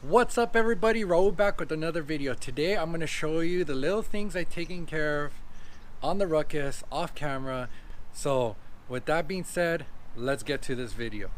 What's up everybody, Raul back with another video. Today I'm going to show you the little things I've taken care of on the Ruckus off camera. So with that being said, let's get to this video.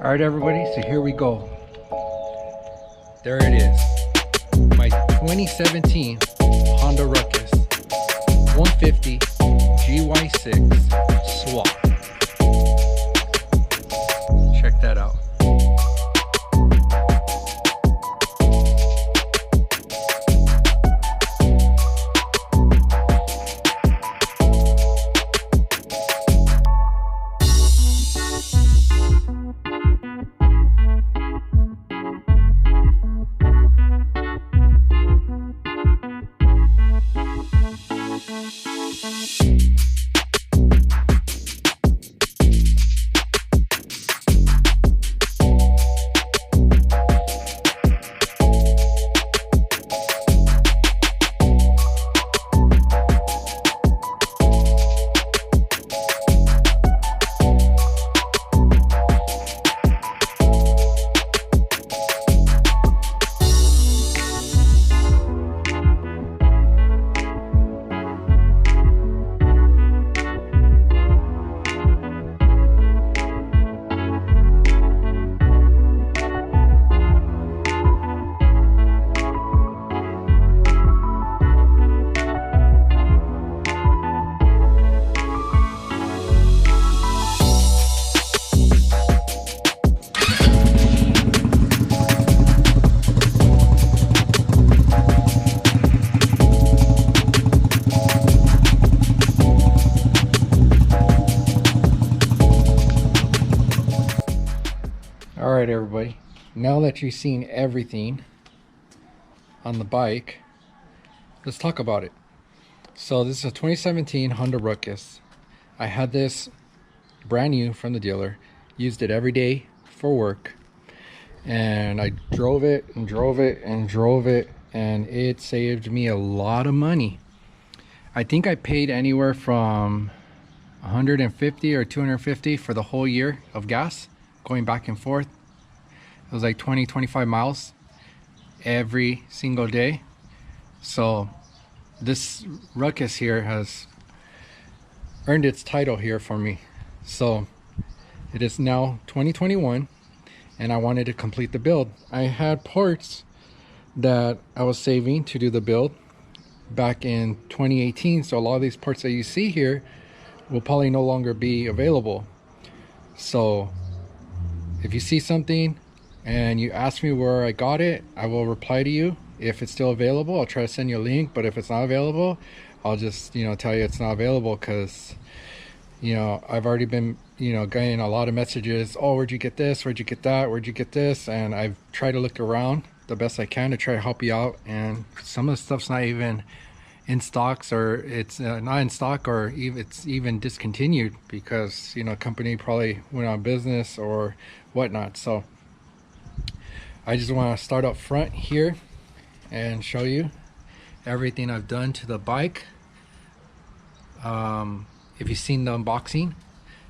Alright everybody, so here we go. There it is. My 2017 Honda Ruckus 150 GY6 swap. Check that out. Alright everybody, now that you've seen everything on the bike, let's talk about it. So this is a 2017 Honda Ruckus. I had this brand new from the dealer, used it every day for work, and I drove it and drove it and drove it, and it saved me a lot of money. I think I paid anywhere from 150 or 250 for the whole year of gas going back and forth. It was like 20-25 miles every single day. So this Ruckus here has earned its title here for me. So it is now 2021 and I wanted to complete the build. I had parts that I was saving to do the build back in 2018, so a lot of these parts that you see here will probably no longer be available. So if you see something and you ask me where I got it, I will reply to you. If it's still available, I'll try to send you a link, but if it's not available, I'll just tell you it's not available, because I've already been getting a lot of messages. Oh, where'd you get this, where'd you get that, where'd you get this? And I've tried to look around the best I can to try to help you out, and some of the stuff's not even in stocks, or it's not in stock, or it's even discontinued because company probably went out of business or whatnot. So I just want to start up front here and show you everything I've done to the bike. If you've seen the unboxing,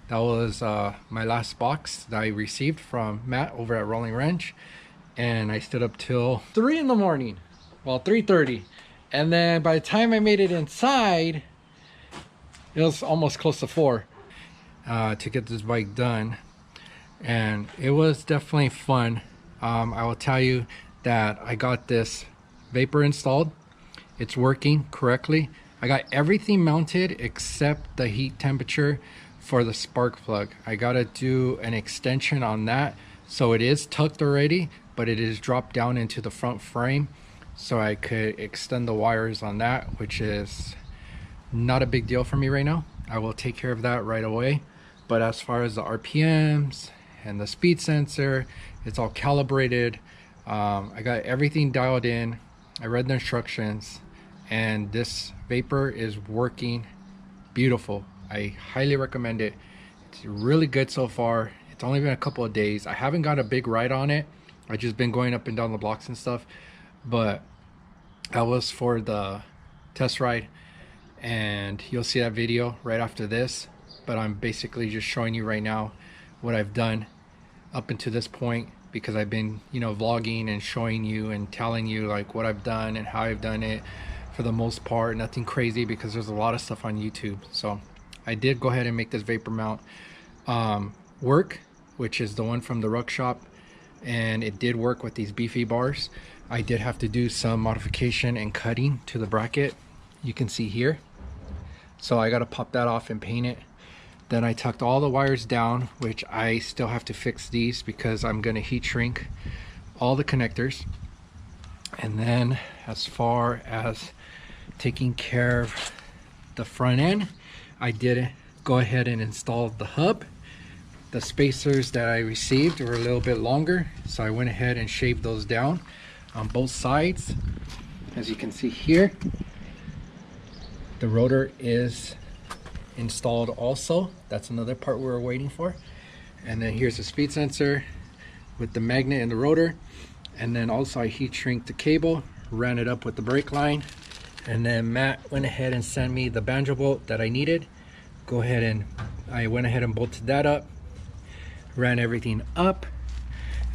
that was my last box that I received from Matt over at Rolling Wrench, and I stood up till 3 in the morning, well 3:30. And then by the time I made it inside, it was almost close to 4 to get this bike done. And it was definitely fun. I will tell you that I got this vapor installed. It's working correctly. I got everything mounted except the heat temperature for the spark plug. I gotta do an extension on that. So it is tucked already, but it is dropped down into the front frame, so I could extend the wires on that, which is not a big deal for me right now. I will take care of that right away. But as far as the RPMs and the speed sensor, it's all calibrated. I got everything dialed in. I read the instructions, and this vapor is working beautiful. I highly recommend it. It's really good so far. It's only been a couple of days. I haven't got a big ride on it. I've just been going up and down the blocks and stuff, but that was for the test ride, and you'll see that video right after this. But I'm basically just showing you right now what I've done up until this point, because I've been, you know, vlogging and showing you and telling you like what I've done and how I've done it. For the most part, nothing crazy, because there's a lot of stuff on YouTube. So I did go ahead and make this vapor mount work, which is the one from the Ruck shop, and it did work with these beefy bars. I did have to do some modification and cutting to the bracket, you can see here. So I got to pop that off and paint it. Then I tucked all the wires down, which I still have to fix these because I'm going to heat shrink all the connectors. And then as far as taking care of the front end, I did go ahead and install the hub. The spacers that I received were a little bit longer, so I went ahead and shaved those down on both sides. As you can see here, the rotor is installed also. That's another part we were waiting for. And then here's the speed sensor with the magnet and the rotor. And then also I heat shrink the cable, ran it up with the brake line, and then Matt went ahead and sent me the banjo bolt that I needed. I went ahead and bolted that up, ran everything up,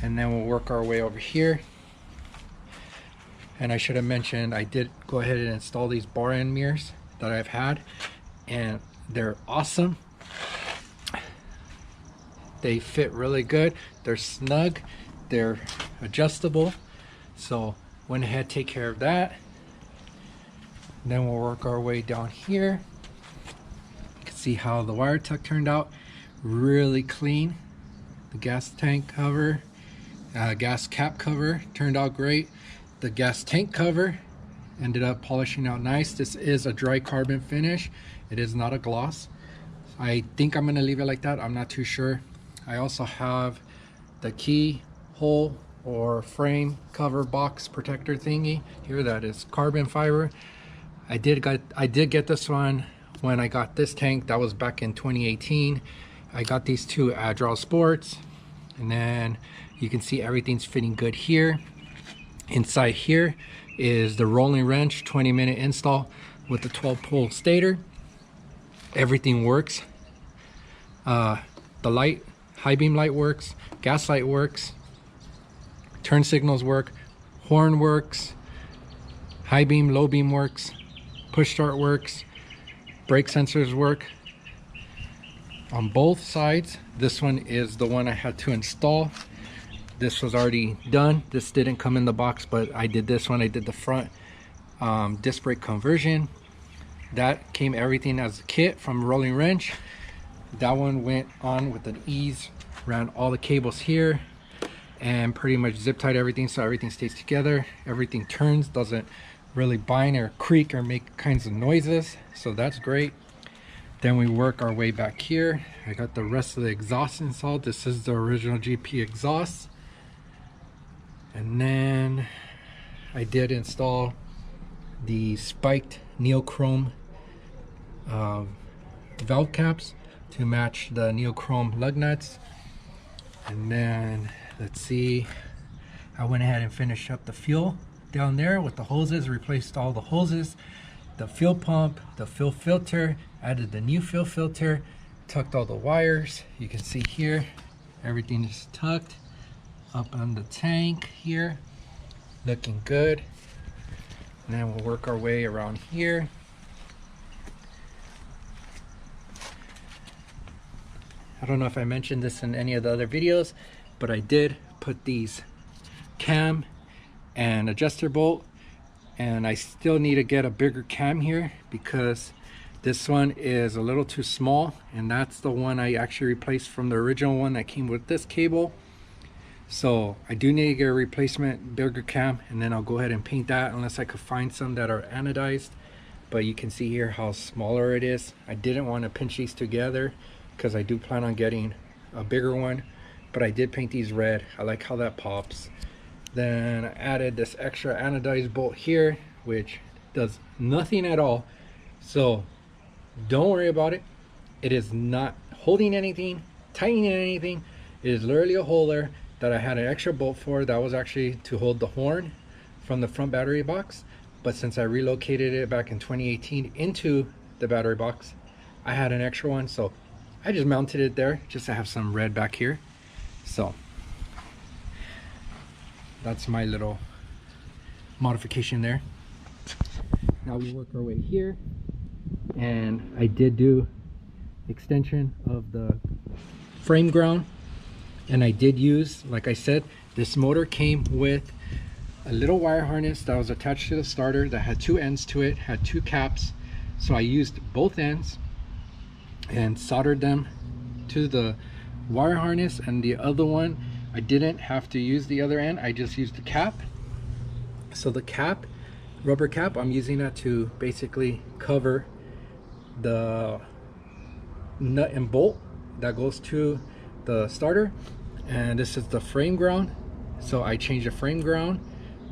and then we'll work our way over here. And I should have mentioned, I did go ahead and install these bar end mirrors that I've had, and they're awesome. They fit really good, they're snug, they're adjustable. So went ahead, take care of that. And then we'll work our way down here. You can see how the wire tuck turned out, really clean. The gas tank cover, gas cap cover turned out great. The gas tank cover ended up polishing out nice. This is a dry carbon finish, it is not a gloss. I think I'm gonna leave it like that, I'm not too sure. I also have the key hole or frame cover box protector thingy here that is carbon fiber. I did get this one when I got this tank. That was back in 2018. I got these two Agile Sports, and then you can see everything's fitting good here. Inside here is the rolling wrench, 20-minute install with the 12-pole stator. Everything works. The light, high beam light works, gas light works, turn signals work, horn works, high beam, low beam works, push start works, brake sensors work on both sides. This one is the one I had to install. This was already done. This didn't come in the box, but I did this one. I did the front disc brake conversion. That came everything as a kit from rolling wrench. That one went on with an ease, ran all the cables here and pretty much zip tied everything so everything stays together. Everything turns, doesn't really bind or creak or make kinds of noises, so that's great. Then we work our way back here. I got the rest of the exhaust installed. This is the original GP exhaust. And then I did install the spiked neochrome valve caps to match the neochrome lug nuts. And then let's see, I went ahead and finished up the fuel down there with the hoses, replaced all the hoses, the fuel pump, the fuel filter, added the new fuel filter, tucked all the wires. You can see here everything is tucked up on the tank here, looking good. And then we'll work our way around here. I don't know if I mentioned this in any of the other videos, but I did put these cam and adjuster bolt, and I still need to get a bigger cam here because this one is a little too small, and that's the one I actually replaced from the original one that came with this cable. So I do need to get a replacement bigger cam, and then I'll go ahead and paint that unless I could find some that are anodized. But you can see here how smaller it is. I didn't want to pinch these together because I do plan on getting a bigger one, but I did paint these red. I like how that pops. Then I added this extra anodized bolt here, which does nothing at all, so don't worry about it. It is not holding anything, tightening anything. It is literally a holder that I had an extra bolt for. That was actually to hold the horn from the front battery box, but since I relocated it back in 2018 into the battery box, I had an extra one, so I just mounted it there just to have some red back here. So that's my little modification there. Now we work our way here, and I did do extension of the frame ground, and I did use, like I said, this motor came with a little wire harness that was attached to the starter that had two ends to it, had two caps. So I used both ends and soldered them to the wire harness, and the other one I didn't have to use the other end, I just used the cap. So the cap, rubber cap, I'm using that to basically cover the nut and bolt that goes to the starter. And this is the frame ground, so I changed the frame ground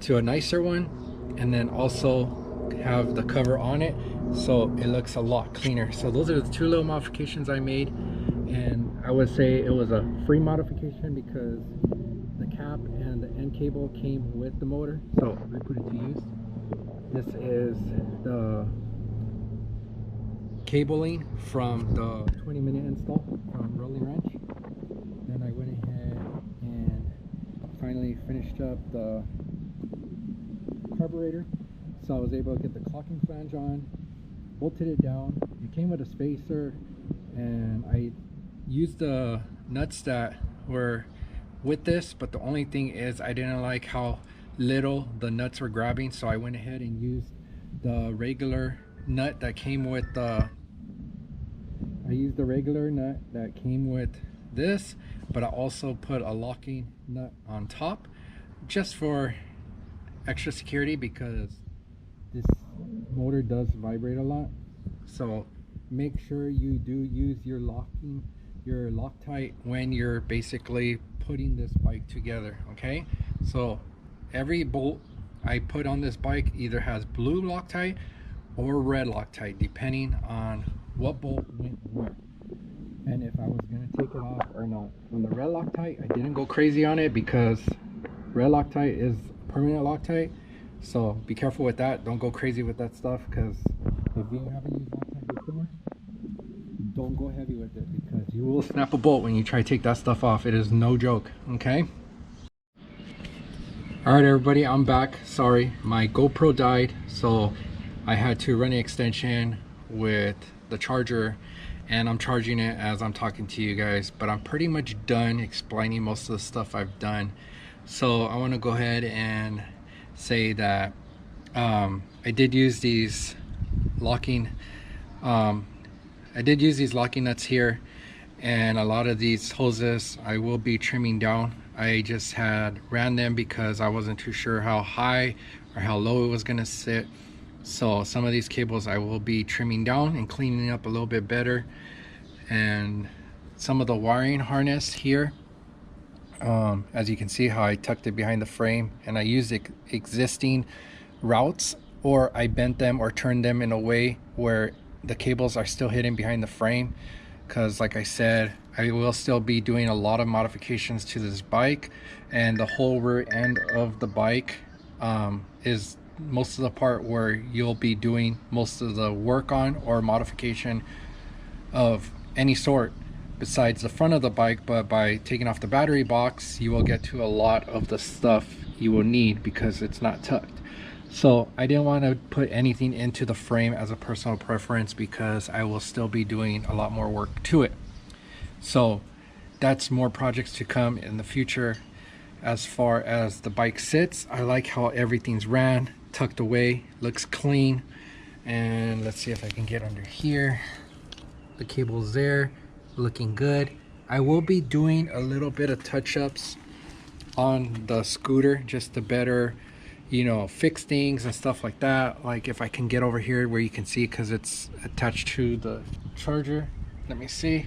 to a nicer one, and then also have the cover on it so it looks a lot cleaner. So those are the two little modifications I made, and I would say it was a free modification because the cap and the end cable came with the motor, so I put it to use. This is the cabling from the 20-minute install from Rolling Wrench. Then I went ahead and finally finished up the carburetor, so I was able to get the clocking flange on, bolted it down. It came with a spacer, and I used the nuts that were with this, but the only thing is I didn't like how little the nuts were grabbing, so I went ahead and used the regular nut that came with the this, but I also put a locking nut on top just for extra security because this motor does vibrate a lot. So make sure you do use your Loctite when you're basically putting this bike together. Okay, so every bolt I put on this bike either has blue Loctite or red Loctite, depending on what bolt went where and if I was going to take it off or not. On the red Loctite, I didn't go crazy on it because red Loctite is permanent Loctite, so be careful with that. Don't go crazy with that stuff, because if you haven't used Loctite before, don't go heavy with it because you will snap a bolt when you try to take that stuff off. It is no joke. Okay, all right everybody, I'm back. Sorry, my GoPro died, so I had to run an extension with the charger, and I'm charging it as I'm talking to you guys, but I'm pretty much done explaining most of the stuff I've done. So I want to go ahead and say that I did use these locking nuts here, and a lot of these hoses I will be trimming down. I just had ran them because I wasn't too sure how high or how low it was going to sit. So some of these cables I will be trimming down and cleaning up a little bit better. And some of the wiring harness here, as you can see how I tucked it behind the frame, and I used existing routes, or I bent them or turned them in a way where the cables are still hidden behind the frame, because like I said, I will still be doing a lot of modifications to this bike, and the whole rear end of the bike is most of the part where you'll be doing most of the work on or modification of any sort besides the front of the bike. But by taking off the battery box, you will get to a lot of the stuff you will need because it's not tucked. So I didn't want to put anything into the frame as a personal preference because I will still be doing a lot more work to it. So that's more projects to come in the future. As far as the bike sits, I like how everything's ran, tucked away, looks clean. And let's see if I can get under here. The cable's there, looking good. I will be doing a little bit of touch-ups on the scooter just to better, you know, fix things and stuff like that. Like if I can get over here where you can see, because it's attached to the charger. Let me see.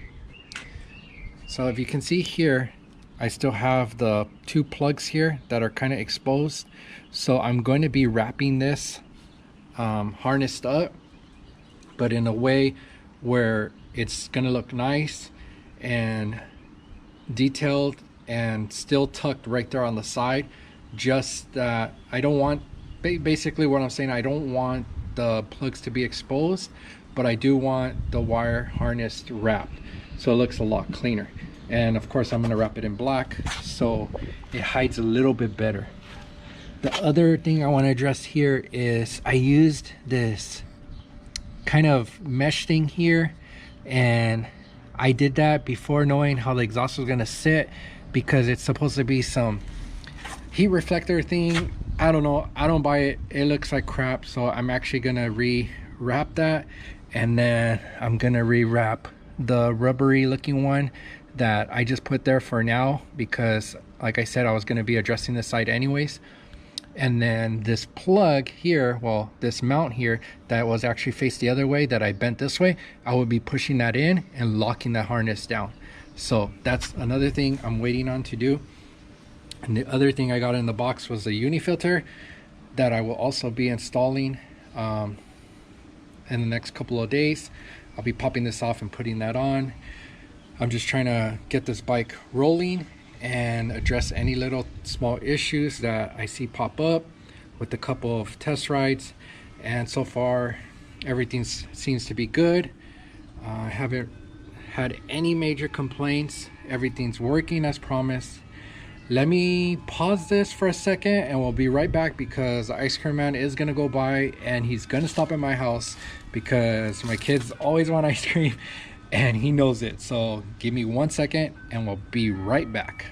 So if you can see here, I still have the two plugs here that are kind of exposed. So I'm going to be wrapping this harnessed up, but in a way where it's going to look nice and detailed and still tucked right there on the side. Just that I don't want basically what I'm saying, I don't want the plugs to be exposed, but I do want the wire harness wrapped so it looks a lot cleaner. And of course I'm going to wrap it in black so it hides a little bit better. The other thing I want to address here is I used this kind of mesh thing here, and I did that before knowing how the exhaust was going to sit, because it's supposed to be some heat reflector thing. I don't know, I don't buy it, it looks like crap. So I'm actually gonna re-wrap that, and then I'm gonna re-wrap the rubbery looking one that I just put there for now, because like I said, I was gonna be addressing this side anyways. And then this plug here, well, this mount here that was actually faced the other way, that I bent this way, I would be pushing that in and locking that harness down. So that's another thing I'm waiting on to do. And the other thing I got in the box was a uni filter that I will also be installing in the next couple of days. I'll be popping this off and putting that on. I'm just trying to get this bike rolling and address any little small issues that I see pop up with a couple of test rides. And so far everything seems to be good. I haven't had any major complaints. Everything's working as promised. Let me pause this for a second and we'll be right back, because Ice Cream Man is gonna go by and he's gonna stop at my house because my kids always want ice cream and he knows it. So give me 1 second and we'll be right back.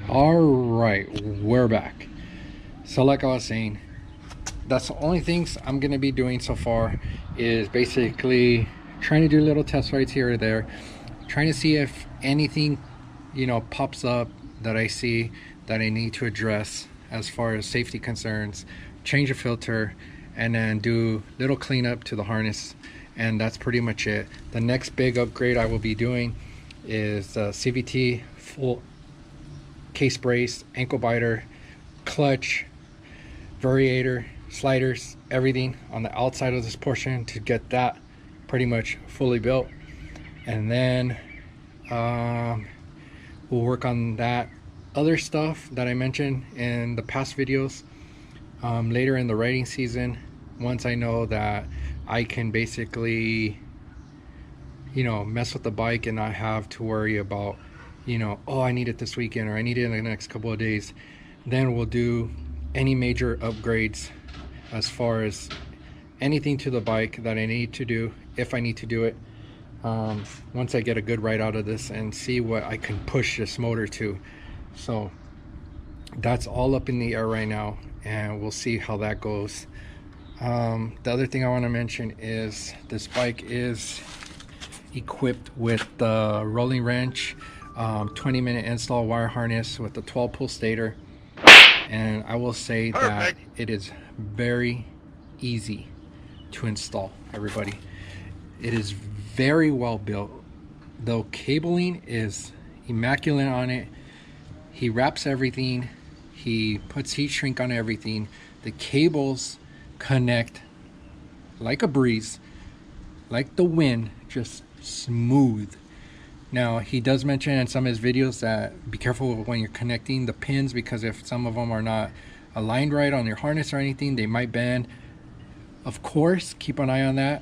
All right, we're back. So like I was saying, that's the only things I'm gonna be doing so far, is basically trying to do little test rides here or there, trying to see if anything, you know, pops up that I see that I need to address as far as safety concerns, change a filter, and then do little cleanup to the harness. And that's pretty much it. The next big upgrade I will be doing is CVT full case brace, ankle biter, clutch, variator, sliders, everything on the outside of this portion to get that pretty much fully built. And then we'll work on that other stuff that I mentioned in the past videos later in the riding season, once I know that I can basically, you know, mess with the bike and not have to worry about, you know, oh, I need it this weekend or I need it in the next couple of days. Then we'll do any major upgrades as far as anything to the bike that I need to do, if I need to do it, once I get a good ride out of this and see what I can push this motor to. So that's all up in the air right now, and we'll see how that goes. The other thing I want to mention is this bike is equipped with the rolling wrench, 20-minute install wire harness with the 12-pull stator, and I will say that it is very easy to install, everybody. It is very well built. The cabling is immaculate on it. He wraps everything, he puts heat shrink on everything. The cables connect like a breeze, like the wind, just smooth. Now he does mention in some of his videos that be careful when you're connecting the pins, because if some of them are not aligned right on your harness or anything, they might bend. Of course, keep an eye on that.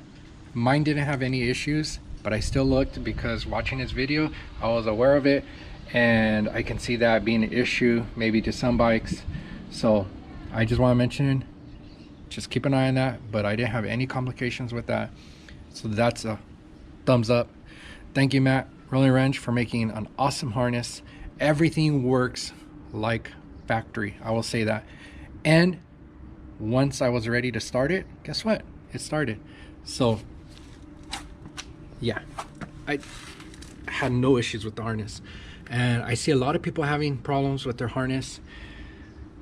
Mine didn't have any issues, but I still looked because watching his video I was aware of it, and I can see that being an issue maybe to some bikes. So I just want to mention, just keep an eye on that, but I didn't have any complications with that. So that's a thumbs up. Thank you, Matt Rolling Wrench, for making an awesome harness. Everything works like factory, I will say that. And once I was ready to start it, guess what? It started. So yeah, I had no issues with the harness, and I see a lot of people having problems with their harness,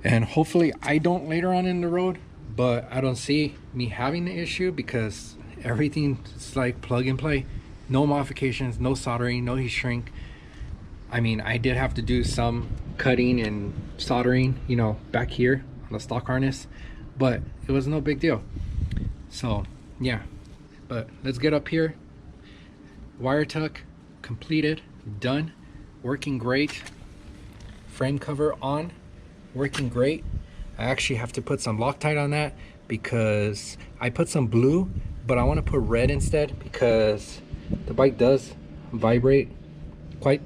and hopefully I don't later on in the road, but I don't see me having the issue because everything's like plug and play. No modifications, no soldering, no heat shrink. I mean, I did have to do some cutting and soldering, you know, back here on the stock harness, but it was no big deal. So yeah, but let's get up here. Wire tuck completed, done, working great. Frame cover on, working great. I actually have to put some Loctite on that because I put some blue, but I want to put red instead because the bike does vibrate quite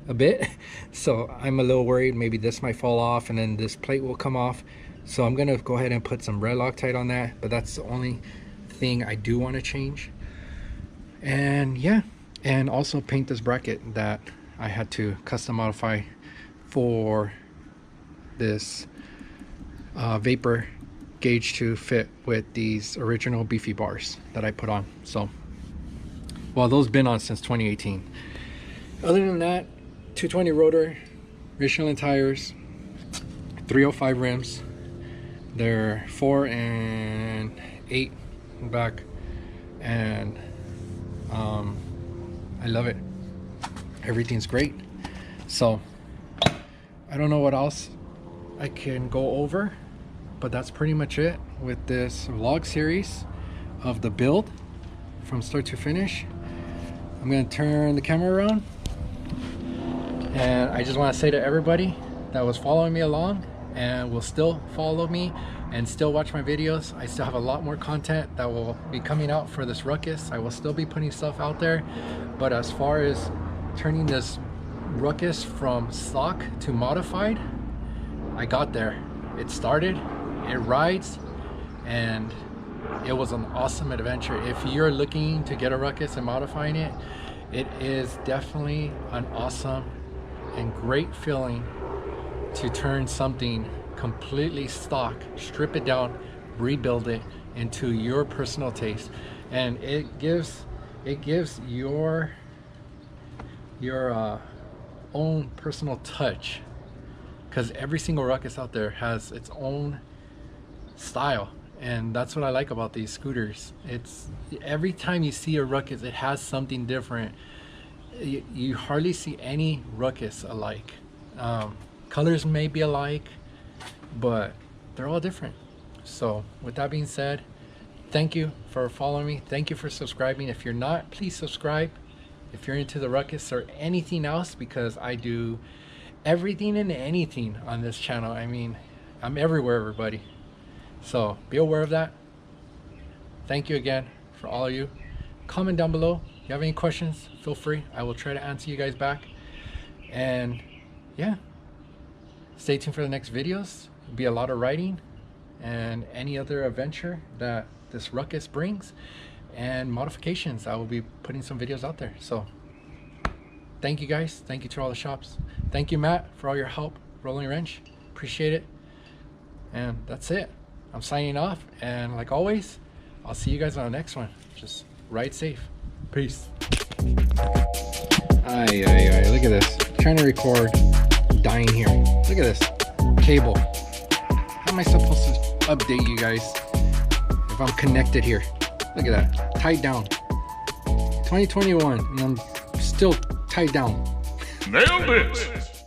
a bit. So I'm a little worried maybe this might fall off and then this plate will come off. So I'm gonna go ahead and put some red Loctite on that, but that's the only thing I do want to change. And yeah, and also paint this bracket that I had to custom modify for this vapor gauge to fit with these original beefy bars that I put on. So, well, those been on since 2018. Other than that, 220 rotor, Michelin tires, 305 rims. They're 4 and 8 back, and I love it. Everything's great. So I don't know what else I can go over, but that's pretty much it with this vlog series of the build from start to finish. I'm gonna turn the camera around, and I just want to say to everybody that was following me along and will still follow me and still watch my videos, I still have a lot more content that will be coming out for this Ruckus. I will still be putting stuff out there, but as far as turning this Ruckus from stock to modified, I got there. It started, it rides, and it was an awesome adventure. If you're looking to get a Ruckus and modifying it, it is definitely an awesome and great feeling to turn something completely stock, strip it down, rebuild it into your personal taste, and it gives your own personal touch, because every single Ruckus out there has its own style, and that's what I like about these scooters. It's every time you see a Ruckus, it has something different. You hardly see any Ruckus alike. Colors may be alike, but they're all different. So with that being said, thank you for following me. Thank you for subscribing. If you're not, please subscribe if you're into the Ruckus or anything else, because I do everything and anything on this channel. I mean, I'm everywhere, everybody. So be aware of that. Thank you again for all of you. Comment down below. If you have any questions, feel free. I will try to answer you guys back. And yeah, stay tuned for the next videos. It'll be a lot of riding and any other adventure that this Ruckus brings and modifications. I will be putting some videos out there. So thank you guys. Thank you to all the shops. Thank you, Matt, for all your help rolling wrench. Appreciate it. And that's it. I'm signing off, and like always, I'll see you guys on the next one. Just ride safe. Peace. Ay, look at this. Trying to record, dying here. Look at this cable. How am I supposed to update you guys if I'm connected here? Look at that, tied down. 2021, and I'm still tied down. Nailed it!